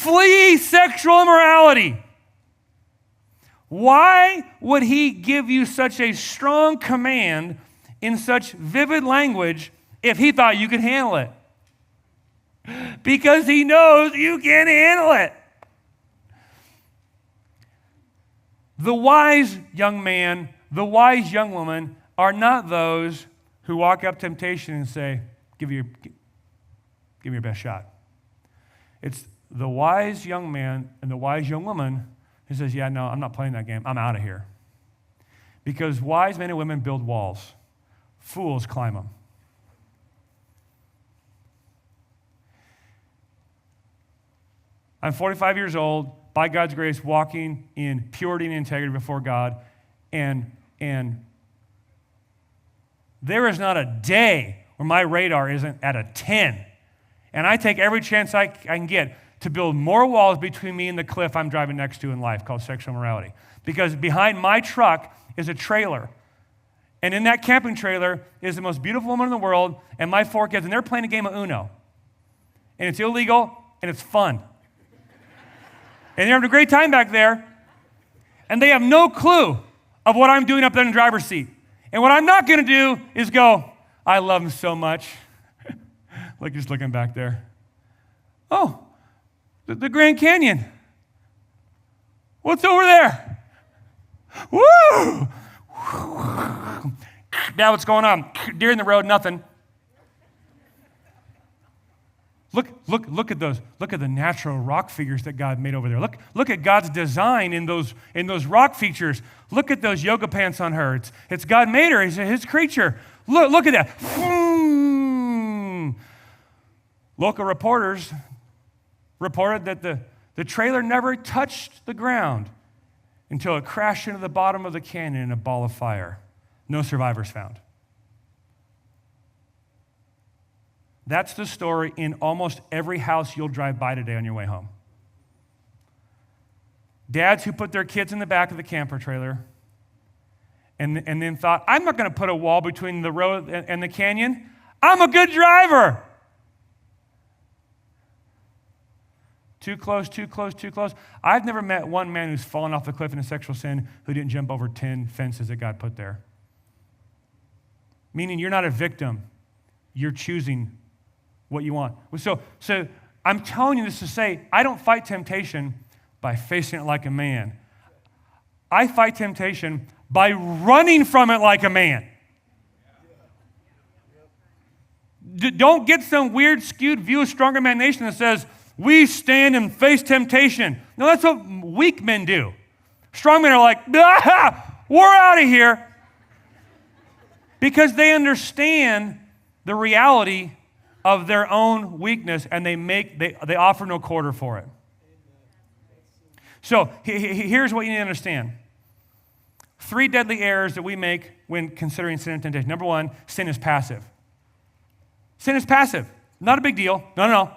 flee sexual immorality. Why would he give you such a strong command in such vivid language if he thought you could handle it? Because he knows you can handle it. The wise young man, the wise young woman are not those who walk up to temptation and say, give me your best shot. It's the wise young man and the wise young woman who says, yeah, no, I'm not playing that game. I'm out of here. Because wise men and women build walls. Fools climb them. I'm 45 years old, by God's grace, walking in purity and integrity before God, and there is not a day where my radar isn't at a 10. And I take every chance I can get to build more walls between me and the cliff I'm driving next to in life called sexual immorality. Because behind my truck is a trailer. And in that camping trailer is the most beautiful woman in the world and my 4 kids, and they're playing a game of Uno. And it's illegal, and it's fun. And they're having a great time back there, and they have no clue of what I'm doing up there in the driver's seat. And what I'm not going to do is go, I love him so much. Like just looking back there. Oh, the Grand Canyon. What's over there? Woo! Now what's going on? Deer in the road, nothing. Look at those. Look at the natural rock figures that God made over there. Look at God's design in those rock features. Look at those yoga pants on her. It's God made her. He's his creature. Look at that. Local reporters reported that the trailer never touched the ground until it crashed into the bottom of the canyon in a ball of fire. No survivors found. That's the story in almost every house you'll drive by today on your way home. Dads who put their kids in the back of the camper trailer and then thought, I'm not going to put a wall between the road and the canyon. I'm a good driver. Too close, too close, too close. I've never met one man who's fallen off the cliff in a sexual sin who didn't jump over 10 fences that God put there. Meaning you're not a victim. You're choosing what you want. So I'm telling you this to say, I don't fight temptation by facing it like a man. I fight temptation by running from it like a man. Don't get some weird, skewed view of stronger man nation that says, we stand and face temptation. No, that's what weak men do. Strong men are like, we're out of here. Because they understand the reality of their own weakness, and they offer no quarter for it. So here's what you need to understand. 3 deadly errors that we make when considering sin and temptation. Number 1, sin is passive. Sin is passive. Not a big deal. No.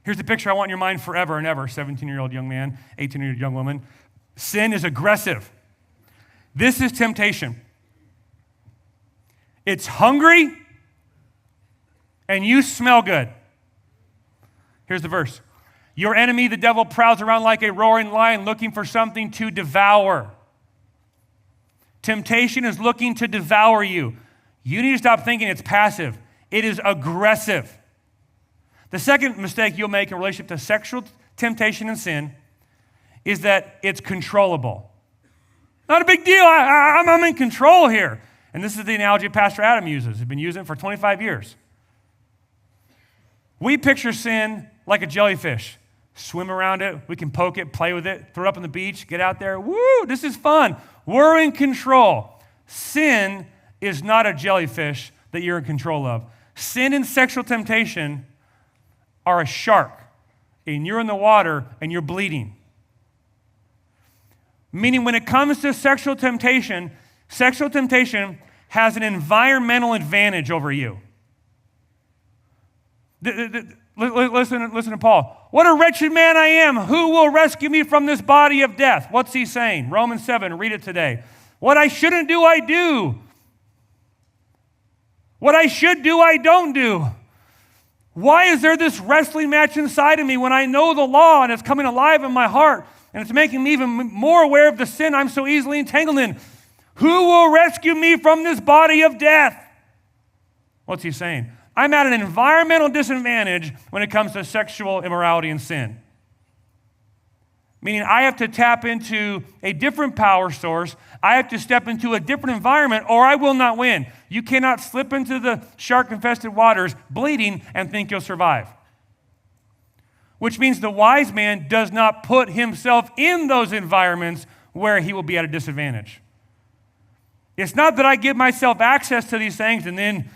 Here's the picture I want in your mind forever and ever. 17-year-old young man, 18-year-old young woman. Sin is aggressive. This is temptation. It's hungry, and you smell good. Here's the verse. Your enemy, the devil, prowls around like a roaring lion looking for something to devour. Temptation is looking to devour you. You need to stop thinking it's passive. It is aggressive. The second mistake you'll make in relationship to sexual temptation and sin is that it's controllable. Not a big deal. I'm in control here. And this is the analogy Pastor Adam uses. He's been using it for 25 years. We picture sin like a jellyfish. Swim around it. We can poke it, play with it, throw it up on the beach, get out there. Woo, this is fun. We're in control. Sin is not a jellyfish that you're in control of. Sin and sexual temptation are a shark, and you're in the water and you're bleeding. Meaning when it comes to sexual temptation has an environmental advantage over you. Listen to Paul. What a wretched man I am. Who will rescue me from this body of death? What's he saying? Romans 7, read it today. What I shouldn't do, I do. What I should do, I don't do. Why is there this wrestling match inside of me when I know the law and it's coming alive in my heart and it's making me even more aware of the sin I'm so easily entangled in? Who will rescue me from this body of death? What's he saying? I'm at an environmental disadvantage when it comes to sexual immorality and sin. Meaning I have to tap into a different power source. I have to step into a different environment or I will not win. You cannot slip into the shark-infested waters bleeding and think you'll survive. Which means the wise man does not put himself in those environments where he will be at a disadvantage. It's not that I give myself access to these things and then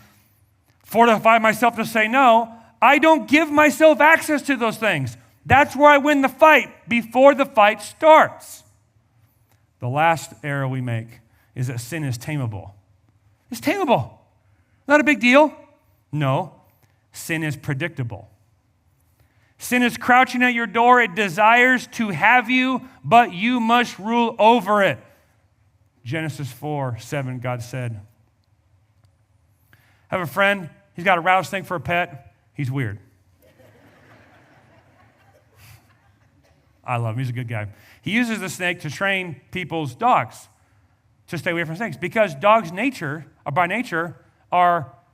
fortify myself to say no. I don't give myself access to those things. That's where I win the fight before the fight starts. The last error we make is that sin is tameable. It's tameable. Not a big deal. No, sin is predictable. Sin is crouching at your door. It desires to have you, but you must rule over it. Genesis 4:7, God said, I have a friend. He's got a rattlesnake for a pet. He's weird. I love him. He's a good guy. He uses the snake to train people's dogs to stay away from snakes because dogs' by nature,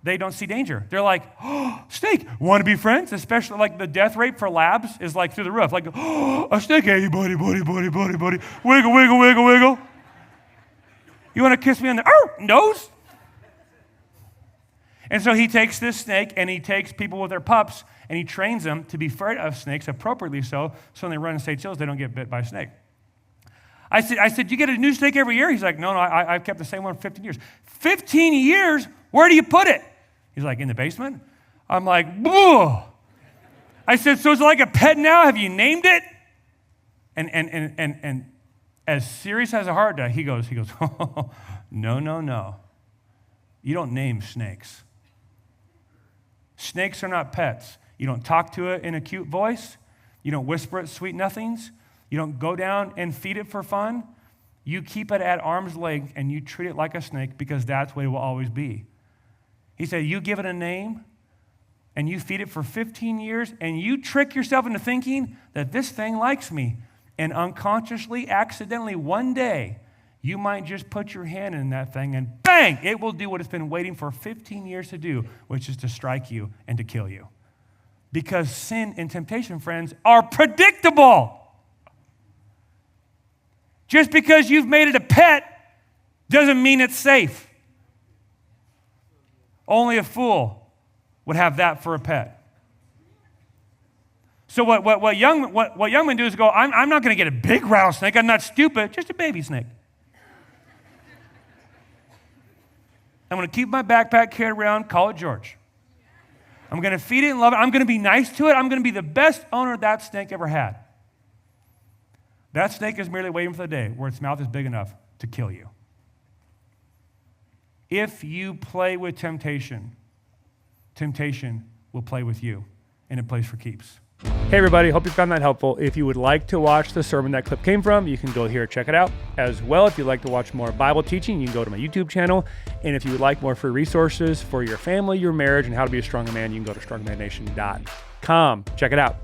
they don't see danger. They're like, oh, snake, want to be friends? Especially like the death rate for labs is like through the roof. Like, oh, a snake, hey, buddy. Wiggle, wiggle, wiggle, wiggle. You want to kiss me on the nose? And so he takes this snake and he takes people with their pups and he trains them to be afraid of snakes, appropriately so when they run in state hills, they don't get bit by a snake. I said, you get a new snake every year? He's like, no, I've kept the same one for 15 years. 15 years? Where do you put it? He's like, in the basement? I'm like, boo. I said, so is it like a pet now? Have you named it? And as serious as a heart attack, he goes, oh, no. You don't name snakes. Snakes are not pets. You don't talk to it in a cute voice. You don't whisper it sweet nothings. You don't go down and feed it for fun. You keep it at arm's length and you treat it like a snake because that's what it will always be. He said, you give it a name and you feed it for 15 years and you trick yourself into thinking that this thing likes me. And unconsciously, accidentally, one day, you might just put your hand in that thing and bang, it will do what it's been waiting for 15 years to do, which is to strike you and to kill you. Because sin and temptation, friends, are predictable. Just because you've made it a pet doesn't mean it's safe. Only a fool would have that for a pet. So what young men do is go, I'm not going to get a big rattlesnake. I'm not stupid. Just a baby snake. I'm going to keep my backpack carried around, call it George. I'm going to feed it and love it. I'm going to be nice to it. I'm going to be the best owner that snake ever had. That snake is merely waiting for the day where its mouth is big enough to kill you. If you play with temptation, temptation will play with you, and it plays for keeps. Hey everybody, hope you found that helpful. If you would like to watch the sermon that clip came from, you can go here, check it out. As well, if you'd like to watch more Bible teaching, you can go to my YouTube channel. And if you would like more free resources for your family, your marriage, and how to be a stronger man, you can go to strongmannation.com. Check it out.